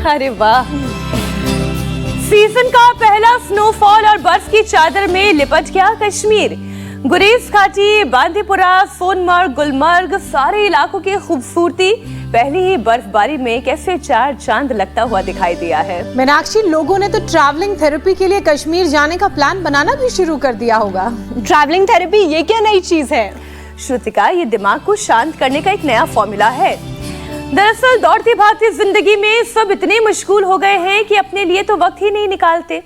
अरे वाह, सीजन का पहला स्नोफॉल और बर्फ की चादर में लिपट गया कश्मीर। गुरेज घाटी, बांदीपुरा, सोनमर्ग, गुलमर्ग, सारे इलाकों की खूबसूरती पहली ही बर्फबारी में कैसे चार चांद लगता हुआ दिखाई दिया है। मीनाक्षी, लोगों ने तो ट्रैवलिंग थेरेपी के लिए कश्मीर जाने का प्लान बनाना भी शुरू कर दिया होगा। ट्रैवलिंग थेरेपी, ये क्या नई चीज है? श्रुतिका, ये दिमाग को शांत करने का एक नया फॉर्मूला है। दरअसल दौड़ती भागती जिंदगी में सब इतने मशगूल हो गए हैं कि अपने लिए तो वक्त ही नहीं निकालते।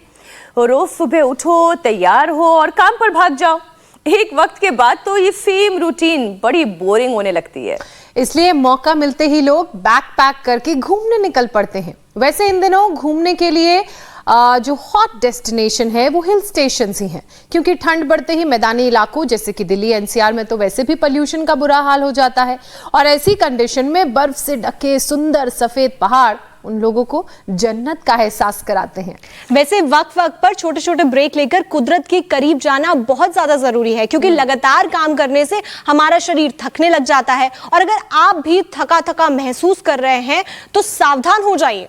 रोज सुबह उठो, तैयार हो और काम पर भाग जाओ। एक वक्त के बाद तो ये सेम रूटीन बड़ी बोरिंग होने लगती है। इसलिए मौका मिलते ही लोग बैग पैक करके घूमने निकल पड़ते हैं। वैसे इन दिनों घूमने के लिए जो हॉट डेस्टिनेशन है वो हिल स्टेशन ही हैं, क्योंकि ठंड बढ़ते ही मैदानी इलाकों जैसे कि दिल्ली, एनसीआर में तो वैसे भी पोल्यूशन का बुरा हाल हो जाता है, और ऐसी कंडीशन में बर्फ से ढके सुंदर सफेद पहाड़ उन लोगों को जन्नत का एहसास कराते हैं। वैसे वक्त वक्त पर छोटे छोटे ब्रेक लेकर कुदरत के करीब जाना बहुत ज्यादा जरूरी है, क्योंकि लगातार काम करने से हमारा शरीर थकने लग जाता है। और अगर आप भी थका थका महसूस कर रहे हैं तो सावधान हो जाइए।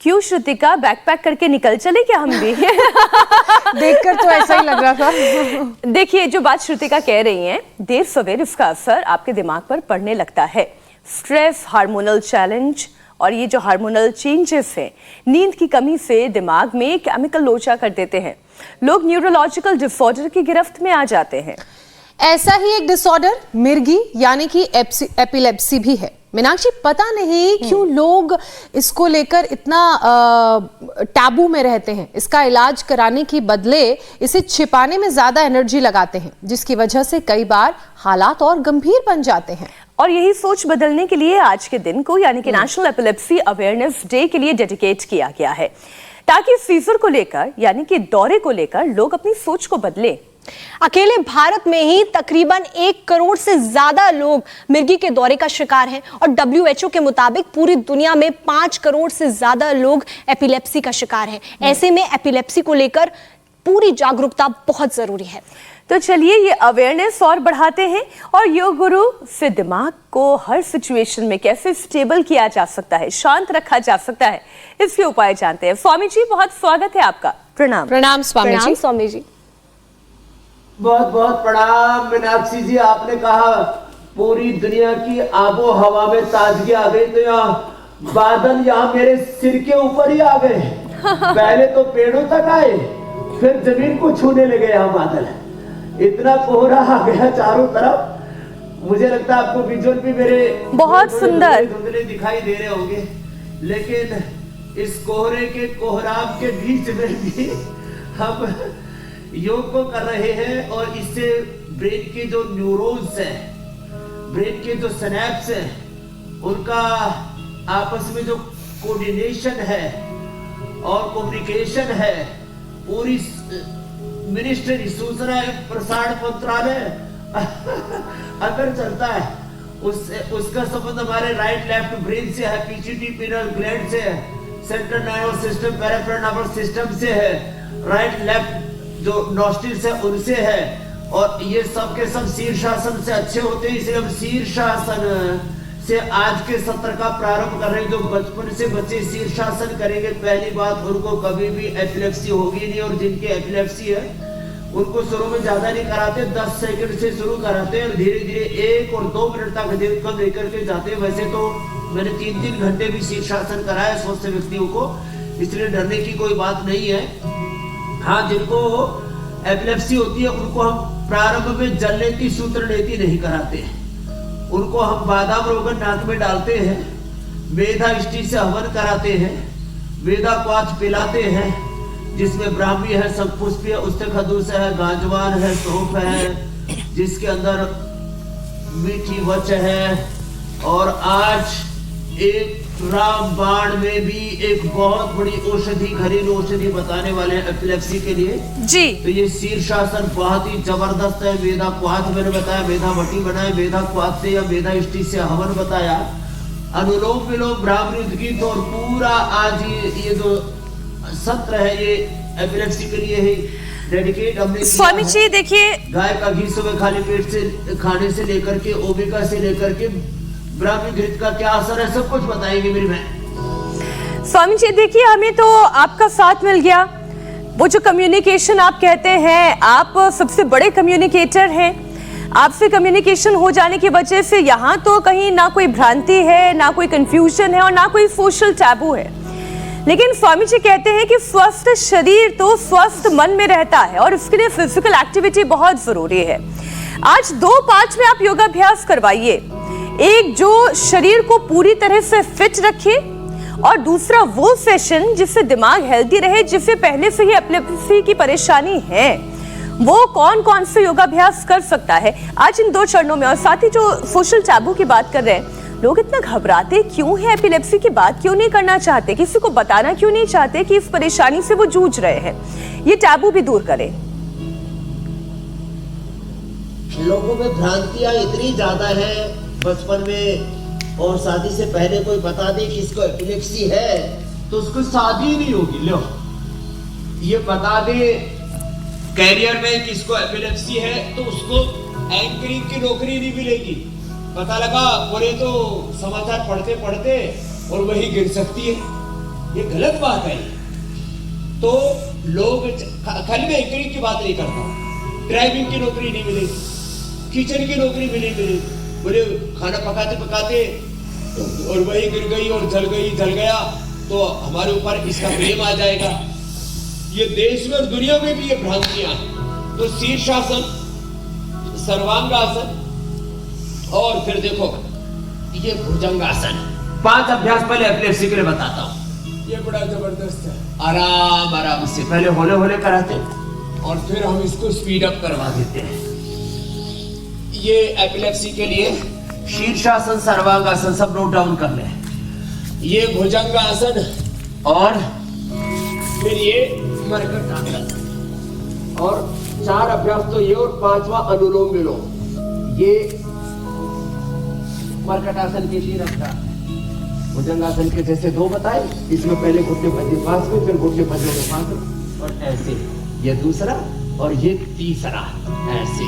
क्यों श्रुतिका, बैकपैक करके निकल चले क्या हम भी? देखकर तो ऐसा ही लग रहा था। देखिए, जो बात श्रुतिका कह रही हैं, देर सवेर इसका असर आपके दिमाग पर पड़ने लगता है। स्ट्रेस, हार्मोनल चैलेंज और ये जो हार्मोनल चेंजेस हैं, नींद की कमी से दिमाग में केमिकल लोचा कर देते हैं। लोग न्यूरोलॉजिकल डिसऑर्डर की गिरफ्त में आ जाते हैं। ऐसा ही एक डिसऑर्डर मिर्गी यानी कि एपिलेप्सी भी है। मीनाक्षी, पता नहीं क्यों लोग इसको लेकर इतना टैबू में रहते हैं। इसका इलाज कराने की बदले इसे छिपाने में ज्यादा एनर्जी लगाते हैं, जिसकी वजह से कई बार हालात और गंभीर बन जाते हैं। और यही सोच बदलने के लिए आज के दिन को यानी कि नेशनल एपिलेप्सी अवेयरनेस डे के लिए डेडिकेट किया गया है, ताकि सीजर को लेकर यानी कि दौरे को लेकर लोग अपनी सोच को बदलें। अकेले भारत में ही तकरीबन 1 करोड़ से ज्यादा लोग मिर्गी के दौरे का शिकार हैं, और WHO के मुताबिक पूरी दुनिया में 5 करोड़ से ज्यादा लोग एपिलेप्सी का शिकार हैं। ऐसे में एपिलेप्सी को लेकर पूरी जागरूकता बहुत जरूरी है। तो चलिए ये अवेयरनेस और बढ़ाते हैं, और योग गुरु से दिमाग को हर सिचुएशन में कैसे स्टेबल किया जा सकता है, शांत रखा जा सकता है, इसके उपाय जानते हैं। स्वामी जी, बहुत स्वागत है आपका। प्रणाम। प्रणाम स्वामी जी। स्वामी जी, बहुत बहुत प्रणाम। मीनाक्षी जी, आपने कहा पूरी दुनिया की आबो हवा में ताजगी आ गई, तो यहाँ बादल यहाँ मेरे सिर के ऊपर ही आ गए। पहले तो पेड़ों तक आए, फिर जमीन को छूने लगे यहाँ बादल। इतना कोहरा आ गया चारों तरफ। मुझे लगता है आपको विजुअल भी मेरे बहुत सुंदर धुंधले दिखाई दे रहे होंगे, लेकिन इस कोहरे के कोहराम के बीच में भी हम योग को कर रहे हैं, और इससे ब्रेन के जो न्यूरॉन्स हैं, ब्रेन के जो सिनेप्स हैं, उनका आपस में जो कोऑर्डिनेशन है और कम्युनिकेशन है, पूरी मिनिस्ट्री, सूचना एवं प्रसारण मंत्रालय अगर चलता है, उसका संबंध हमारे राइट लेफ्ट ब्रेन से है, पीछीटी पिनल ग्लैंड से है, central nervous system, peripheral nervous system से है, राइट लेफ्ट जो नॉस्ट्रिल्स है उनसे है, और ये सब के सब शीर्षासन से अच्छे होते हैं। इसलिए हम शीर्षासन से आज के सत्र का प्रारंभ कर रहे हैं। जो बचपन से बच्चे शीर्षासन करेंगे, पहली बात उनको कभी भी एपिलेप्सी होगी नहीं, और जिनके एपिलेप्सी है उनको शुरू में ज्यादा नहीं कराते, 10 सेकंड से शुरू कराते हैं, और धीरे धीरे 1 और 2 मिनट तक कम लेकर के जाते हैं। वैसे तो मैंने 3-3 घंटे भी शीर्षासन कराया स्वस्थ व्यक्तियों को, इसलिए डरने की कोई बात नहीं है। हाँ, जिनको एपिलेप्सी होती है उनको हम प्रारंभ में जल लेती सूत्र लेती नहीं कराते हैं। उनको हम बादाम रोगन नाक में डालते हैं, वेदा इष्टि से हवन कराते हैं, वेदा क्वाथ पिलाते हैं, जिसमें ब्राह्मी है, शंखपुष्पी है, उस्तखदूस है, गांजवान है, सौंफ है, जिसके अंदर मीठी वच है, और आज एक रामबाण में भी एक बहुत बड़ी औषधि, घरेलू औषधि बताने वाले हैं एपिलेप्सी के लिए जी। तो ये शीर्षासन बहुत ही जबरदस्त है। वेदा क्वाथ मैंने बताया, वेदा भट्टी बनाए, वेदा क्वाथ से या वेदा इष्टि से हवन बताया, अनुलोम विलोम, ब्राह्मणी उद्गीत, और पूरा आज ये जो सत्र है ये एपिलेप्सी के लिए ही डेडिकेट हमने। स्वामी जी देखिए, गाय का घी सुबह खाली पेट से खाने से लेकर के ओमेगा से लेकर के ब्राह्मी घृत का क्या असर है, सब कुछ बताएंगे मेरी बहन। स्वामी जी देखिए, हमें तो आपका साथ मिल गया। वो जो कम्युनिकेशन आप कहते हैं, आप सबसे बड़े कम्युनिकेटर हैं। आपसे कम्युनिकेशन हो जाने की वजह से यहाँ तो कहीं ना कोई भ्रांति है, ना कोई कंफ्यूजन है और ना कोई सोशल टैबू है। लेकिन स्वामी जी कहते हैं कि स्वस्थ शरीर तो स्वस्थ मन में रहता है और उसके लिए फिजिकल एक्टिविटी बहुत जरूरी है। आज 2 पार्ट में आप योगाभ्यास करवाइए, एक जो शरीर को पूरी तरह से फिट रखे और दूसरा वो सेशन जिससे दिमाग हेल्दी रहे, जिससे पहले से ही एपिलेप्सी की परेशानी है। वो कौन कौन से योगाभ्यास कर सकता है आज इन 2 चरणों में। और साथ ही जो सोशल टैबू की बात कर रहे हैं, लोग इतना घबराते क्यों हैं, एपिलेप्सी की बात क्यों नहीं करना चाहते, किसी को बताना क्यों नहीं चाहते कि इस परेशानी से वो जूझ रहे हैं। ये टैबू भी दूर करें। लोगों में भ्रांतियां इतनी ज्यादा है बचपन में, और शादी से पहले कोई बता दे कि इसको एपिलेप्सी है तो उसको शादी नहीं होगी। लो, ये बता दे कैरियर में कि इसको एपिलेप्सी है तो उसको एंकरिंग की नौकरी नहीं मिलेगी। पता लगा बोले तो समाचार पढ़ते पढ़ते और वही गिर सकती है। ये गलत बात है। तो लोग खाली मैं एंकरिंग की बात नहीं करता, ड्राइविंग की नौकरी नहीं मिलेगी, किचन की नौकरी मिलेगी। बोले खाना पकाते पकाते और वही गिर गई और जल गया तो हमारे ऊपर इसका ब्लेम आ जाएगा। ये देश में और दुनिया में भी ये भ्रांतियां हैं। तो शीर्षासन, सर्वांगासन और फिर देखो ये भुजंगासन। 5 अभ्यास पहले एपिलेप्सी के लिए बताता हूँ। ये बड़ा जबरदस्त है। आराम आराम से पहले होले होले कराते और फिर हम इसको स्पीड अप करवा देते हैं। ये एपिलेप्सी के लिए शीर्षासन, सर्वांगासन सब नोट डाउन कर ले। ये भुजंगासन और फिर ये मर्कटासन और 4 अभ्यास तो ये और 5वां अनुलोम विलोम। ये मर्कटासन के 3 अभ्यास, भुजंगासन के जैसे 2 बताए, इसमें पहले घुटने पद्य 5 में, फिर घुटने पद्यों में 5 में और ऐसे ये दूसरा और ये तीसरा ऐसे,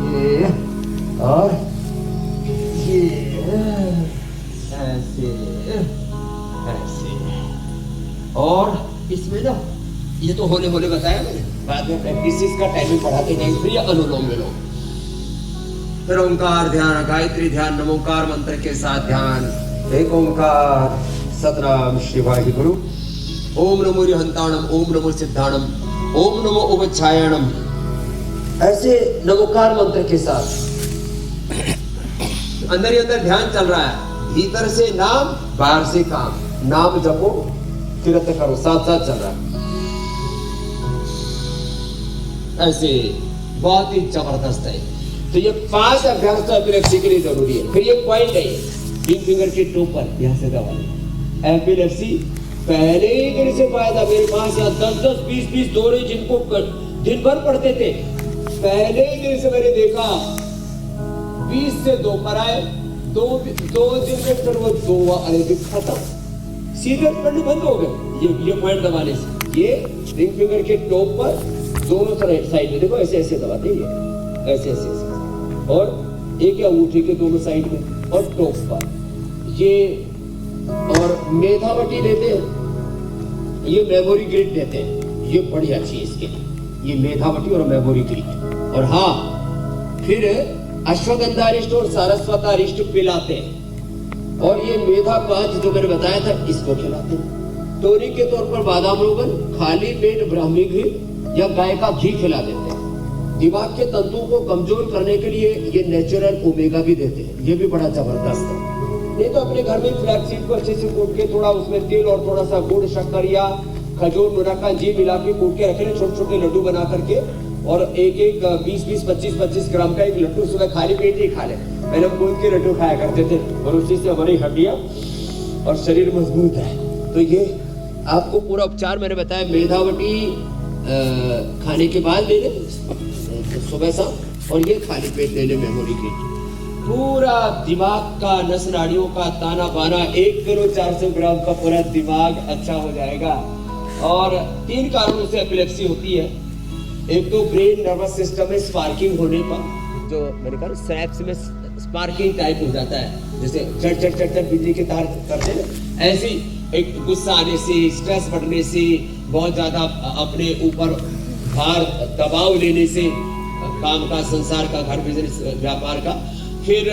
ये और ये ऐसे ऐसे। और इसमें ना ये तो होले होले बताया मैंने, बाद में प्रैक्टिस का टाइमिंग बढ़ाते जाएंगे। फिर ये अनुलोम विलोम, फिर ओंकार ध्यान, गायत्री ध्यान, नमोकार मंत्र के साथ ध्यान। एक ओंकार, सतनाम शिवाय गुरु। ओम नमो रिहंताणम, ओम नमो सिद्धाणम, ओम नमो उपच्छायणम। ऐसे नमोकार मंत्र के साथ अंदर ही अंदर ध्यान चल रहा है। भीतर से नाम, बाहर से काम। नाम जपो, तीर्थ करो, साथ साथ चल रहा है। ऐसे बहुत ही जबरदस्त है। तो ये 5 अभ्यास तो एपिलेप्सी के लिए जरूरी है। फिर ये पॉइंट है, रिंग फिंगर के टॉप पर यहाँ से दबा लें। एपिलेप्सी पहले ही दिन से फायदा। मेरे पास यहाँ 10-10, 20-20 दौरे जिनको दिन भर पढ़ते थे, पहले ही दिन से मैंने देखा 20 से 2 पर आए, 2 दिन में फिर वो 2 अरे दिन खत्म, सीधे पढ़ने बंद हो गए। ये पॉइंट दबाने से, ये रिंग फिंगर के टॉप पर दोनों साइड में देखो, ऐसे ऐसे दबाते हैं, ऐसे ऐसे ऐसे। और एक या अंगूठे के दोनों साइड में और टॉप पर ये। और मेधावटी लेते हैं, ये मेमोरी ग्रिड लेते हैं, ये बढ़िया चीज इसके लिए, ये मेधावटी और मेमोरी ग्रिड। और हाँ, फिर अश्वगंधा अरिष्ट और सारस्वता अरिष्ट पिलाते हैं। और ये मेधा 5 जो मैंने बताया था, इसको खिलाते हैं। टॉनिक के तौर पर बादाम रोगन, खाली पेट ब्राह्मी घी या गाय का घी खिला देते हैं। दिमाग के तंतुओं को कमजोर करने के लिए ये नेचुरल ओमेगा भी देते हैं, ये भी बड़ा जबरदस्त है। नहीं तो अपने घर में फ्लैक्सीड को अच्छे से कूट के थोड़ा उसमें तेल और थोड़ा सा गुड़, शक्कर या खजूर, मुनक्का, जी मिला के कूट के रखे, छोटे छोटे लड्डू बना करके, और एक 20-20, 25-25 ग्राम का एक लड्डू सुबह खाली पेट ही खा ले। पहले हम दूध के लड्डू खाया करते थे और उसी से हमारी हड्डियां और शरीर मजबूत है। तो ये आपको पूरा उपचार मैंने बताया। मेधावटी खाने के बाद ले ले सुबह शाम, और ये खाली पेट ले ले मेमोरी की। पूरा दिमाग का, नस नाड़ियों का ताना बाना, 1 किलो 400 ग्राम का पूरा दिमाग अच्छा हो जाएगा। और 3 कारणों से एपिलेप्सी होती है। एक तो ब्रेन नर्वस सिस्टम में स्पार्किंग होने पर, जो मैंने कहा स्नैप्स में स्पार्किंग टाइप हो जाता है, जैसे चट चट चट चट बिजली के तार करते हैं ऐसी। एक गुस्सा आने से, स्ट्रेस बढ़ने से, बहुत ज्यादा अपने ऊपर भार दबाव लेने से, काम का, संसार का, घर, बिजनेस, व्यापार का। फिर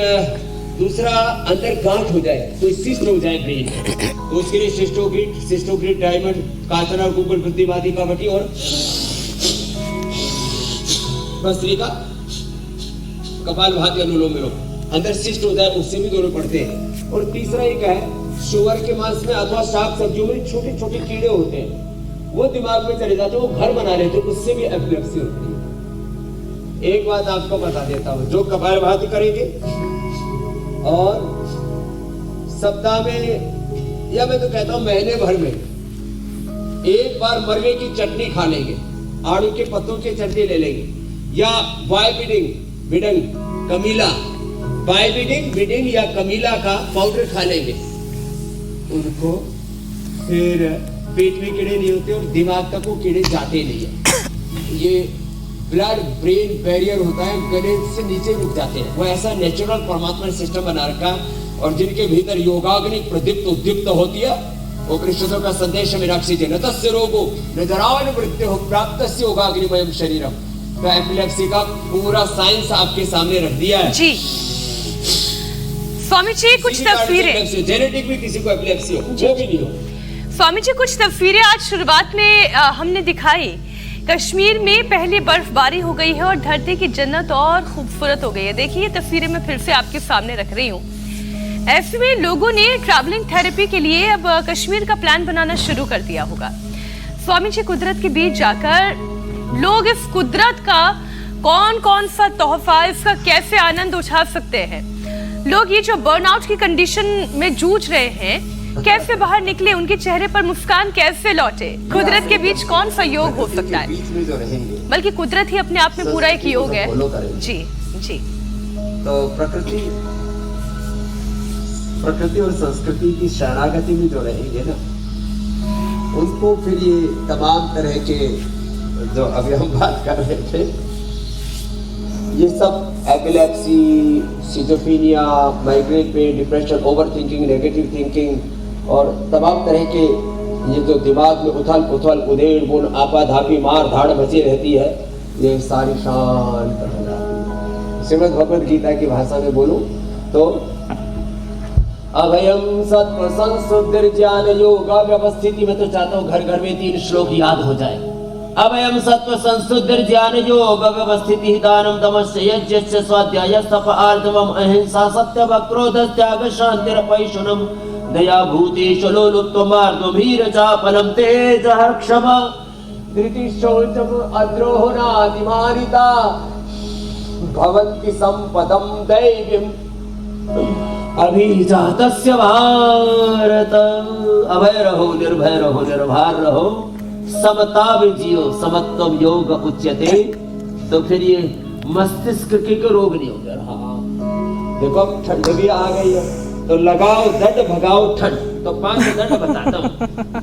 दूसरा, अंदर गांठ हो जाए, कोई सिस्ट हो जाए ब्रेन, तो उसके लिए सिस्टोग्रिड, डायमंड, कांचना, गुग्गुल, प्रतिवादी, कवटी और भस्त्रिका, कपालभाति, अनुलोम विलोम। अंदर सिस्ट हो जाए, उससे भी दोनों पड़ते हैं। और तीसरा एक है, शुगर के मांस में अथवा शाक सब्जियों में छोटे छोटे कीड़े होते हैं, वो दिमाग में चले जाते हैं, वो घर बना लेते हैं, उससे भी एपिलेप्सी होती है। एक बात आपको बता देता हूं, जो कपालभाति करेंगे और सप्ताह में, या मैं तो कहता हूं महीने भर में एक बार मरवे की चटनी खा लेंगे, आड़ू के पत्तों की चटनी ले लेंगे, या बिडिंग, कमीला, बिडिंग या कमीला का पाउडर खा लेंगे, उनको फिर पेट में कीड़े नहीं होते और दिमाग तक वो कीड़े जाते नहीं है। ये ब्लड ब्रेन बैरियर होता है, गले से नीचे रुक जाते हैं। वो ऐसा नेचुरल परमात्मा ने सिस्टम बना रखा, और जिनके भीतर योगाग्नि प्रदीप्त उद्दीप्त होती है, वो उपनिषदों का संदेश मीनाक्षी जी, न तस्य रोगो न जरावन मृत्युः प्राप्तस्य योगाग्निमयम् शरीरम। तो एपिलेप्सी का पूरा साइंस आपके सामने रख दिया है जी। स्वामी जी कुछ तस्वीरें, जेनेटिक भी किसी को एपिलेप्सी हो, वो भी नहीं हो। स्वामी जी कुछ तस्वीरें आज शुरुआत में हमने दिखाई। कश्मीर में पहले बर्फबारी हो गई है और धरती की जन्नत और खूबसूरत हो गई है। देखिए, तस्वीरें मैं फिर से आपके सामने रख रही हूँ। ऐसे में लोगों ने ट्रैवलिंग थेरेपी के लिए अब कश्मीर का प्लान बनाना शुरू कर दिया होगा। स्वामी जी, कुदरत के बीच जाकर लोग इस कुदरत का कौन सा तोहफा, इसका कैसे आनंद उठा सकते हैं? लोग ये जो बर्नआउट की कंडीशन में जूझ रहे हैं, कैसे बाहर निकले, उनके चेहरे पर मुस्कान कैसे लौटे? कुदरत के बीच कौन सा योग हो सकता है? बीच में जो रहेंगे, बल्कि कुदरत ही अपने आप में पूरा एक योग है। जी जी। तो प्रकृति और संस्कृति की शरणागति में जो रहेंगे ना, उनको फिर ये तमाम तरह के जो अभी हम बात कर रहे थे, ये सब epilepsy, schizophrenia, migraine pain, depression, overthinking, negative thinking और तमाम तरह के ये जो दिमाग में उथल पुथल, उधेड़ बुन, आपाधापी, मार धाड़ बची रहती है, ये सारी शांत हो जाती है। श्रीमद् भगवद गीता की भाषा में बोलूं तो अभयम सत्व संसुद्धिर्ज्ञान योगा व्यवस्थिति। मैं तो चाहता हूँ घर घर में 3 श्लोक याद हो जाए। अभयम सत्व संसुद्धिर्ज्ञान योग व्यवस्थिति दानम तमस्य यज्ञस्य स्वाध्याय तप आर्जवम अहिंसा सत्यम क्रोध त्याग शांतिरपैशुनम दया भूतेषु लोलुप्त्वं मार्दो भीरचापलम तेजः क्षमा धृति शौचम अद्रोह नातिमानिता भवन्ति संपदं दैवीं अभिजातस्य भारत। अभय रहो, निर्भय रहो, निर्भर रहो, समता में जियो, समत्वम योग उच्यते। तो फिर ये मस्तिष्क के रोग नहीं होगा। हाँ देखो, ठंड भी आ गई है तो लगाओ दंड, भगाओ ठंड। तो 5 दंड बताता हूँ,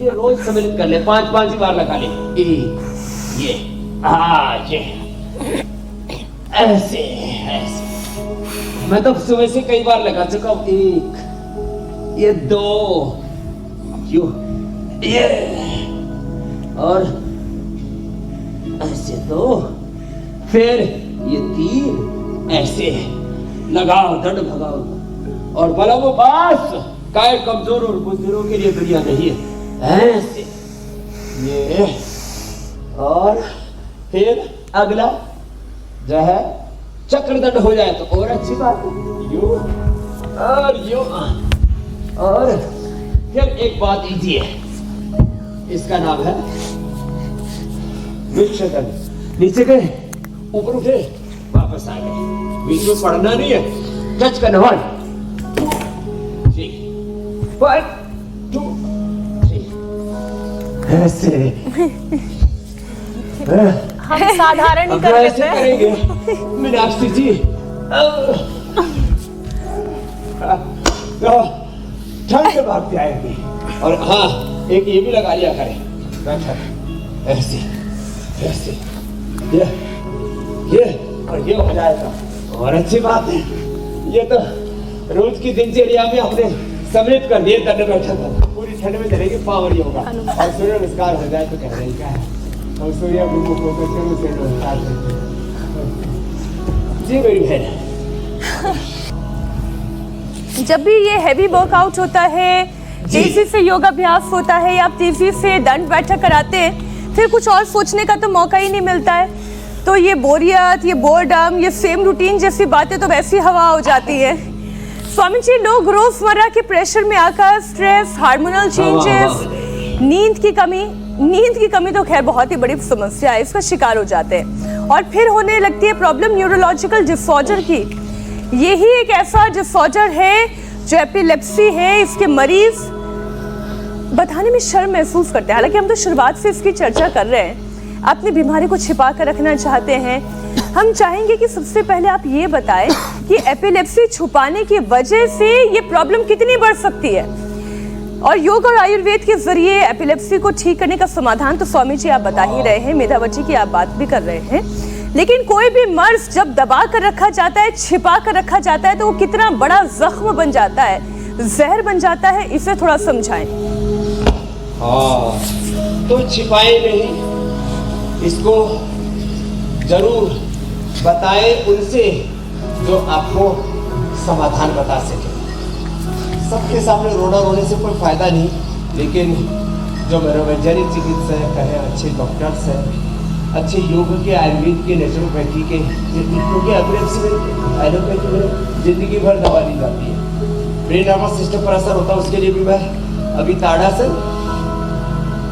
ये रोज सम्मिलित कर ले, 5 बार लगा ले। ये ऐसे ऐसे। मैं तो सुबह से कई बार लगा चुका हूँ। 1, ये 2, ये और ऐसे 2, फिर ये 3 ऐसे लगाओ दंड भगाओ। और बलम पास कायर कमजोर और बुजुर्गों के लिए दुनिया नहीं है, ऐसे ये। और फिर अगला जो है चक्रदंड हो जाए तो और अच्छी बात है। यूं और यूं। और फिर एक बात इजी है, इसका नाम है वृक्षदंड। नीचे गए, ऊपर उठे, वापस आ गए। बीच में पढ़ना नहीं है, टच करना। 1 2 1 2 3 ऐसे। हम साधारण ही कर लेते हैं। करेंगे मीनाक्षी जी। ठंड से भागते आएंगे। और हाँ, एक ये भी लगा लिया करें, ऐसे ऐसे, ये और ये हो जाएगा। और अच्छी बात है, ये तो रोज की दिनचर्या में हमने सम्मिलित कर दिए दंड बैठक पूरी ठंड में चलेगी पावर योगा और सूर्य नमस्कार हो जाए तो कह रहे हैं क्या है हम सूर्य विमुख होकर सूर्य नमस्कार करते हैं। जी मेरी बहन, जब भी ये हैवी वर्कआउट होता है, तेजी से योगाभ्यास होता है या आप तेजी से दंड बैठक कराते हैं, फिर कुछ और सोचने का तो मौका ही नहीं मिलता है। तो ये बोरियत, ये बोर्डम, ये सेम रूटीन जैसी बातें तो वैसी हवा हो जाती है। स्वामी जी, लोग रोजमर्रा के प्रेशर में आकर स्ट्रेस, हार्मोनल चेंजेस, नींद की कमी तो खैर बहुत ही बड़ी समस्या है, इसका शिकार हो जाते हैं और फिर होने लगती है प्रॉब्लम न्यूरोलॉजिकल डिसऑर्डर की। यही एक ऐसा डिसऑर्डर है जो एपिलेप्सी है। इसके मरीज बताने में शर्म महसूस करते हैं, हालांकि हम तो शुरुआत से इसकी चर्चा कर रहे हैं। अपनी बीमारी को छिपा कर रखना चाहते हैं। हम चाहेंगे कि सबसे पहले आप ये बताएं कि एपिलेप्सी छुपाने की वजह से ये प्रॉब्लम कितनी बढ़ सकती है, और योग और आयुर्वेद के जरिए एपिलेप्सी को ठीक करने का समाधान तो स्वामी जी आप बता ही रहे हैं, मेधावती की आप बात भी कर रहे हैं, लेकिन कोई भी मर्ज जब दबा कर रखा जाता है, छिपा कर रखा जाता है, तो वो कितना बड़ा जख्म बन जाता है, जहर बन जाता है। इसे थोड़ा समझाएं। हाँ, तो छिपाए नहीं, इसको जरूर बताएं उनसे जो आपको समाधान बता सके। सबके सामने रोना रोने से कोई फायदा नहीं, लेकिन जो मनोवैज्ञानिक चिकित्सक हैं, अच्छे डॉक्टर्स हैं, अच्छे योग के, आयुर्वेद के, नेचुरोपैथी के, क्योंकि एपिलेप्सी में एलोपैथी में जिंदगी भर दवा दी जाती है, ब्रेन नर्वस सिस्टम पर असर होता है। उसके लिए भी मैं अभी ताड़ासन,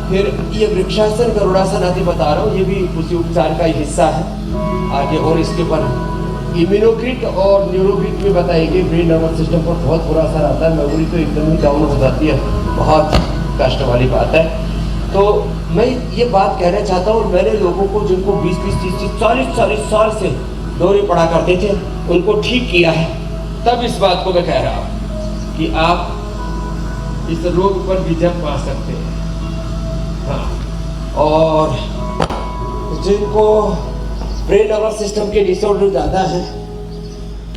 फिर ये वृक्षासन, गरुड़ासन आदि बता रहा हूँ, ये भी उसी उपचार का ही हिस्सा है आगे। और इसके ऊपर इम्यूनोग्रिड और न्यूरोग्रिड में बताएंगे। ब्रेन नर्वस सिस्टम पर बहुत बुरा असर आता है, मेमोरी तो एकदम ही डाउन हो जाती है, बहुत कष्ट वाली बात है। तो मैं ये बात कहना चाहता हूँ, मैंने लोगों को जिनको 20-20, 30-30, 40-40 साल से दौरे पड़ा करते थे, उनको ठीक किया है। तब इस बात को मैं कह रहा हूँ कि आप इस रोग पर विजय पा सकते हैं। हाँ, और जिनको ब्रेन नर्वस सिस्टम के डिसऑर्डर ज़्यादा है,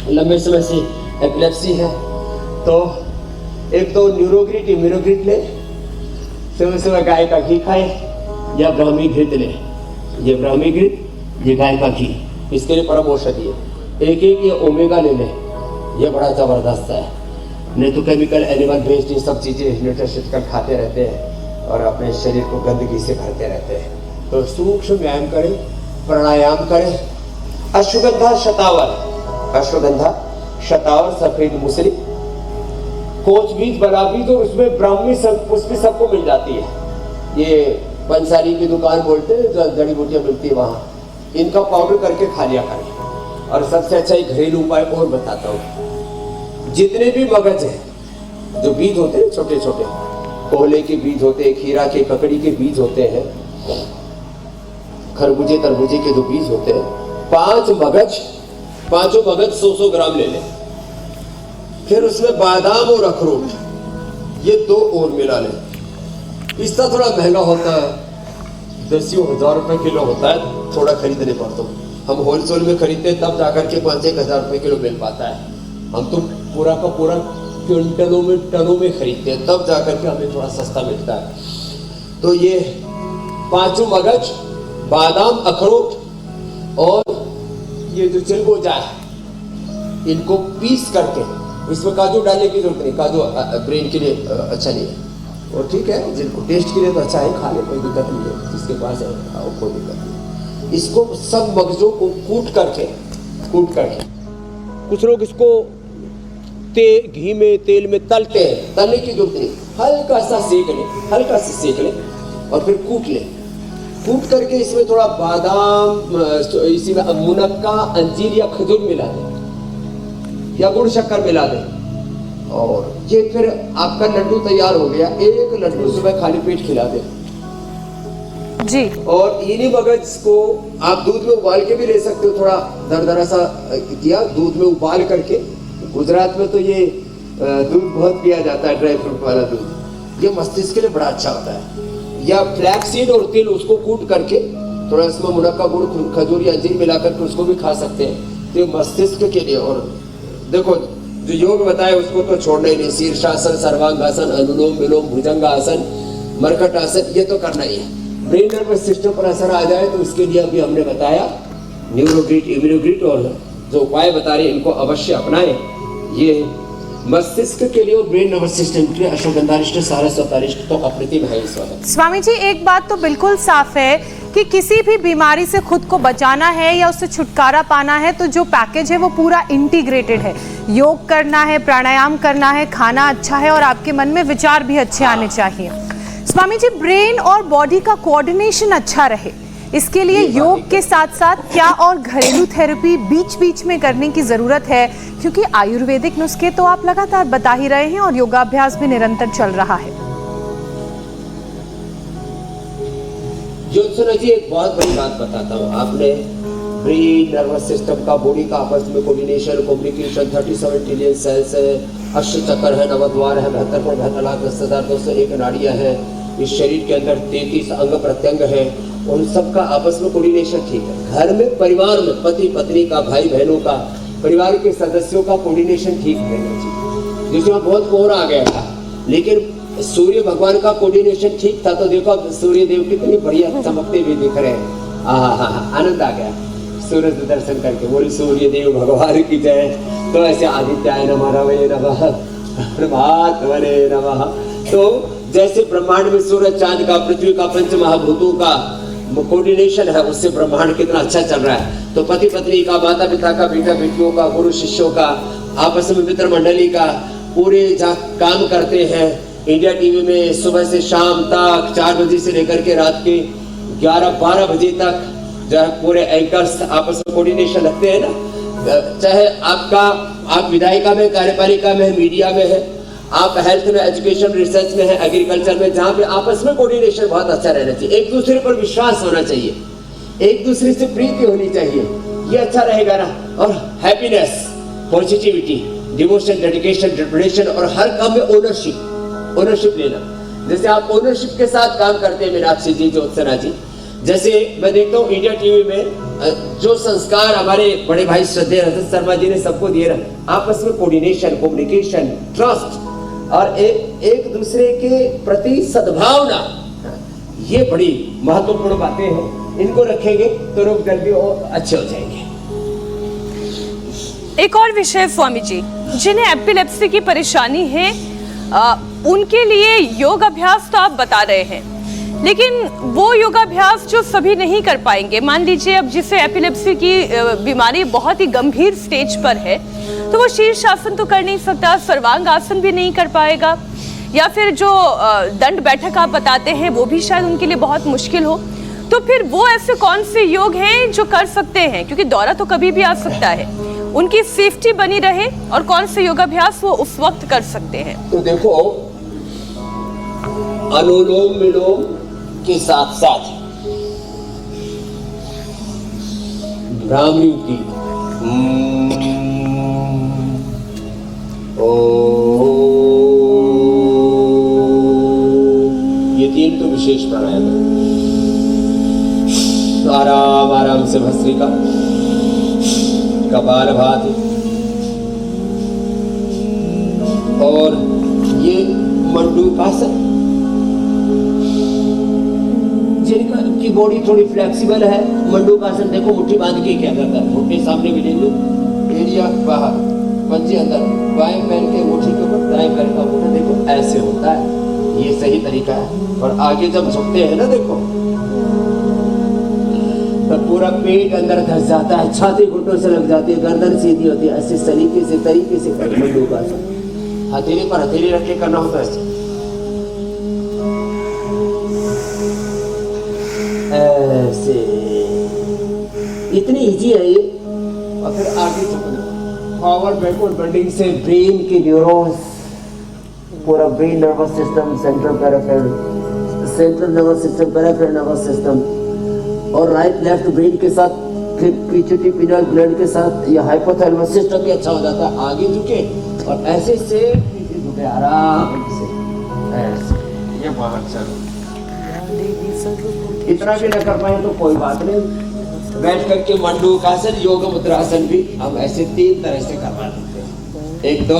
लंबे समय से एपिलेप्सी है, तो एक तो न्यूरोग्रिड, इम्यूनोग्रिड ले, सुबह सुबह गाय का घी खाए या ब्राह्मी घृत ले। ये ब्राह्मी घृत, ये गाय का घी, इसके लिए परम औषधि है। एक ये ओमेगा ले लें, ये बड़ा ज़बरदस्त है। नहीं तो केमिकल, एनिमल बेस्ड ये सब चीज़ें न्यूट्रिशन कर खाते रहते हैं और अपने शरीर को गंदगी से भरते रहते हैं। तो सूक्ष्म व्यायाम करें, प्राणायाम करें। अश्वगंधा शतावर, सफेद मुसरी, कोच बीज, बला बीज, और उसमें ब्राह्मी पुष्पी सबको मिल जाती है। ये पंसारी की दुकान बोलते हैं, जो जड़ी बूटियाँ मिलती है वहाँ, इनका पाउडर करके खा लिया करें। और सबसे अच्छा एक घरेलू उपाय और बताता हूँ। जितने भी मगज है, जो बीज होते हैं छोटे छोटे, कोहले के बीज होते हैं, खीरा के, ककड़ी के बीज होते हैं, खरबूजे तरबूजे के जो बीज होते हैं, पांचों मगज 100 ग्राम ले लें। फिर उसमें बादाम और अखरोट, ये 2 और मिला लें। पिस्ता थोड़ा महंगा होता है, 10,000 रुपए किलो होता है, थोड़ा खरीदने पर। तो हम होलसेल में खरीदते हैं, तब जाकर के 5-1 हज़ार रुपए किलो मिल पाता है। हम तो पूरा का पूरा क्विंटलों में, टनों में खरीदते हैं, तब जाकर के हमें थोड़ा सस्ता मिलता है। तो ये 5 मगज, बादाम, अखरोट और ये जो चिलगोजा है, इनको पीस करके, इसमें काजू डालने की जरूरत नहीं, काजू ब्रेन के लिए अच्छा नहीं है। और ठीक है, जिनको टेस्ट के लिए तो अच्छा है, खा ले, कोई दिक्कत नहीं है, जिसके पास है कोई दिक्कत नहीं। इसको सब मगजों को कूट करके कुछ लोग इसको घी में, तेल में तलते हैं। तलने की जरूरत नहीं, हल्का सा सेक लें और फिर कूट करके इसमें थोड़ा बादाम, इसी में मुनक्का, अंजीर या खजूर मिला दें या गुड़ शक्कर मिला दें, और ये फिर आपका लड्डू तैयार हो गया। एक लड्डू सुबह खाली पेट खिला दें जी। और इन्हीं मगज को आप दूध में उबाल के भी ले सकते हो, थोड़ा दरदरा सा किया, दूध में उबाल करके। गुजरात में तो ये दूध बहुत पिया जाता है, ड्राई फ्रूट वाला दूध, ये मस्तिष्क के लिए बड़ा अच्छा होता है। या फ्लैक्सीड और तिल, उसको कूट करके थोड़ा इसमें मुनक्का, गुड़, खजूर या अंजीर मिला करके उसको भी खा सकते हैं। तो ये मस्तिष्क के लिए। और देखो, जो योग बताए उसको तो छोड़ना ही नहीं। शीर्षासन, सर्वांगासन, अनुलोम विलोम, भुजंगासन, मरकट आसन, ये तो करना ही है। ब्रेन नर्वस सिस्टम पर असर आ जाए तो उसके लिए अभी हमने बताया न्यूरोग्रिड, इम्यूनोग्रिड और जो उपाय बता रहे हैं इनको अवश्य अपनाएं। ये मस्तिष्क के लिए और ब्रेन नर्वस सिस्टम के लिए अश्वगंधारिष्ट, सारस्वतारिष्ट तो अप्रतिम है इस वक्त। स्वामी जी, एक बात तो बिल्कुल साफ है कि किसी भी बीमारी से खुद को बचाना है या उससे छुटकारा पाना है तो जो पैकेज है वो पूरा इंटीग्रेटेड है। योग करना है, प्राणायाम करना है, खाना अच्छा है और आपके मन में विचार भी अच्छे आने चाहिए। स्वामी जी, ब्रेन और बॉडी का कोऑर्डिनेशन अच्छा रहे, इसके लिए योग के साथ साथ क्या और घरेलू थेरेपी बीच बीच में करने की जरूरत है? क्योंकि आयुर्वेदिक नुस्खे तो आप लगातार बता ही रहे हैं और योगाभ्यास भी निरंतर चल रहा है। ज्योत्सना जी, एक बहुत बड़ी बात बताता हूँ। आपने ब्रेन नर्वस सिस्टम का, बॉडी का आपस में कोऑर्डिनेशन, कम्युनिकेशन, 37 ट्रिलियन सेल्स है, अष्टचक्र है, नवद्वार है, 72,72,10,201 नाड़ियां हैं, इस शरीर के अंदर 33 अंग प्रत्यंग है, उन सबका आपस में कोऑर्डिनेशन ठीक है। घर में, परिवार में, पति पत्नी का, भाई बहनों का, परिवार के सदस्यों का कोऑर्डिनेशन ठीक रहना चाहिए। जिसमें बहुत कोहरा आ गया था, लेकिन सूर्य भगवान का कोऑर्डिनेशन ठीक था तो देखो सूर्य देव कितने बढ़िया चमकते हुए दिख रहे हैं। आनंद आ गया सूरज दर्शन करके। बोली सूर्य देव भगवान की जय। तो ऐसे आदित्याय नमः, रवये नमः, परमात्मने नमः। तो जैसे ब्रह्मांड में सूरज, चांद का, पृथ्वी का, पंच महाभूतों का कोऑर्डिनेशन है, उससे ब्रह्मांड कितना अच्छा चल रहा है। तो पति पत्नी का, माता पिता का, बेटा बेटियों का, गुरु शिष्यों का, आपस में मित्र मंडली का, पूरे जहाँ काम करते हैं इंडिया टीवी में सुबह से शाम तक 4 बजे से लेकर के रात के 11-12 बजे तक जो है पूरे एंकर्स आपस में कोऑर्डिनेशन रखते हैं ना। चाहे आप विधायिका में, कार्यपालिका में, मीडिया में है, आप हेल्थ में, एजुकेशन, रिसर्च में है, एग्रीकल्चर में, जहाँ पे आपस में कोऑर्डिनेशन बहुत अच्छा रहना चाहिए। एक दूसरे पर विश्वास होना चाहिए, एक दूसरे से प्रीति होनी चाहिए, ये अच्छा रहेगा ना। और happiness, positivity, devotion, dedication, determination और हर काम में ओनरशिप लेना। जैसे आप ओनरशिप के साथ काम करते हैं मीनाक्षी जी, ज्योत्सना जी, जैसे मैं देखता हूँ इंडिया टीवी में जो संस्कार हमारे बड़े भाई श्रद्धेय रजत शर्मा जी ने सबको दिए ना, आपस में कोऑर्डिनेशन, कम्युनिकेशन, ट्रस्ट और एक दूसरे के प्रति सद्भावना, ये बड़ी महत्वपूर्ण बातें हैं। इनको रखेंगे तो रोग जल्दी और अच्छे हो जाएंगे। एक और विषय स्वामी जी, जिन्हें एपिलेप्सी की परेशानी है उनके लिए योग अभ्यास तो आप बता रहे हैं, लेकिन वो योगाभ्यास जो सभी नहीं कर पाएंगे, मान लीजिए अब जिसे एपिलेप्सी की बीमारी बहुत ही गंभीर स्टेज पर है तो वो शीर्षासन तो कर नहीं सकता, सर्वांग आसन भी नहीं कर पाएगा, या फिर जो दंड बैठक आप बताते हैं वो भी शायद उनके लिए बहुत मुश्किल हो। तो फिर वो ऐसे कौन से योग हैं जो कर सकते हैं, क्योंकि दौरा तो कभी भी आ सकता है, उनकी सेफ्टी बनी रहे, और कौन से योगाभ्यास वो उस वक्त कर सकते हैं? तो देखो, अनुलोम विलोम के साथ साथ भ्रामरी की ये 3 तो विशेष प्राणायाम है। तो आराम आराम से भस्त्रिका, कपालभाति और ये मंडूकासन। जिनकी बॉडी थोड़ी फ्लेक्सिबल है, मंडूकासन देखो मुट्ठी बांध के क्या करता है, मुट्ठी सामने भी ले लो, एरिया बाहर, पंजे अंदर, बाएं पैर के मुट्ठी के ऊपर दाएं पैर का मुट्ठी, देखो ऐसे होता है, ये सही तरीका है। और आगे जब झुकते हैं ना, देखो तब पूरा पेट अंदर धस जाता है, छाती घुटनों से लग जाती है, गर्दन सीधी होती है। ऐसे तरीके से मंडूकासन, हथेली पर हथेली रख के करना होता है ऐसे, इतनी इजी है ये। और फिर आगे फॉरवर्ड बैकवर्ड बेंडिंग से ब्रेन के न्यूरॉन्स, पूरा brain nervous system, central nervous system, peripheral nervous system और राइट लेफ्ट ब्रेन के साथ, पीछे पिनल ग्लैंड के साथ ये हाइपोथैलेमस सिस्टम भी अच्छा हो जाता है। आगे झुके और ऐसे से पीछे झुके आराम से, ऐसे ये बहुत चलो। इतना भी न कर पाए तो कोई बात नहीं, बैठ करके मंडूकासन, योग मुद्रासन भी हम ऐसे 3 तरह से करवा देते हैं। एक दो,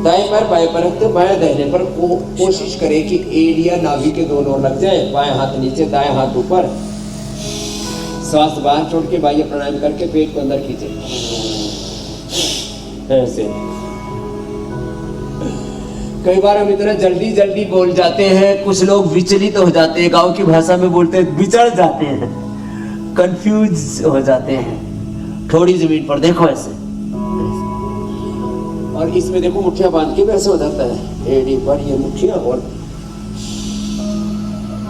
दाएं पैर बाएं पर रखते, बाएं दाहिने पर। कोशिश करें कि एड़िया नाभि के दोनों ओर लग जाए। बाएं हाथ नीचे, दाएं हाथ ऊपर। श्वास बाहर छोड़ के बाह्य प्राणायाम करके पेट को अंदर खींचे, ऐसे। कई बार हम इतना जल्दी जल्दी बोल जाते हैं, कुछ लोग विचलित हो जाते हैं, गांव की भाषा में बोलते हैं बिचड़ जाते हैं, कंफ्यूज हो जाते हैं। थोड़ी जमीन पर देखो ऐसे, और इसमें देखो मुट्ठियां बांध के वैसे हो जाता है। एड़ी पर ये मुट्ठियां और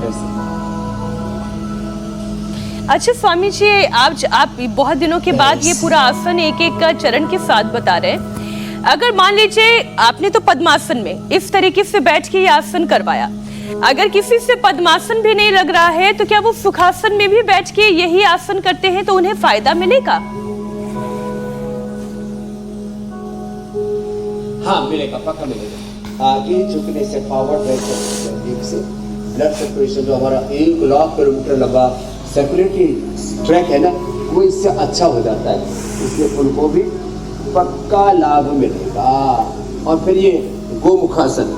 ऐसे। अच्छा स्वामी जी, आप बहुत दिनों के बाद ये पूरा आसन एक एक का चरण के साथ बता रहे हैं। अगर मान लीजिए आपने तो पद्मासन में इस तरीके से बैठ के ये आसन करवाया, अगर किसी से पद्मासन भी नहीं लग रहा है तो क्या वो सुखासन में भी बैठ के यही आसन करते हैं तो उन्हें फायदा मिलेगा? हाँ मिलेगा, पक्का मिलेगा। आगे झुकने से फॉरवर्ड से ब्लड सर्कुलेशन जो हमारा 1 लाख किलोमीटर लंबा सर्कुलेटरी ट्रैक है ना, वो इससे अच्छा हो जाता है, इसलिए उनको भी पक्का लाभ मिलेगा। और फिर ये गोमुखासन,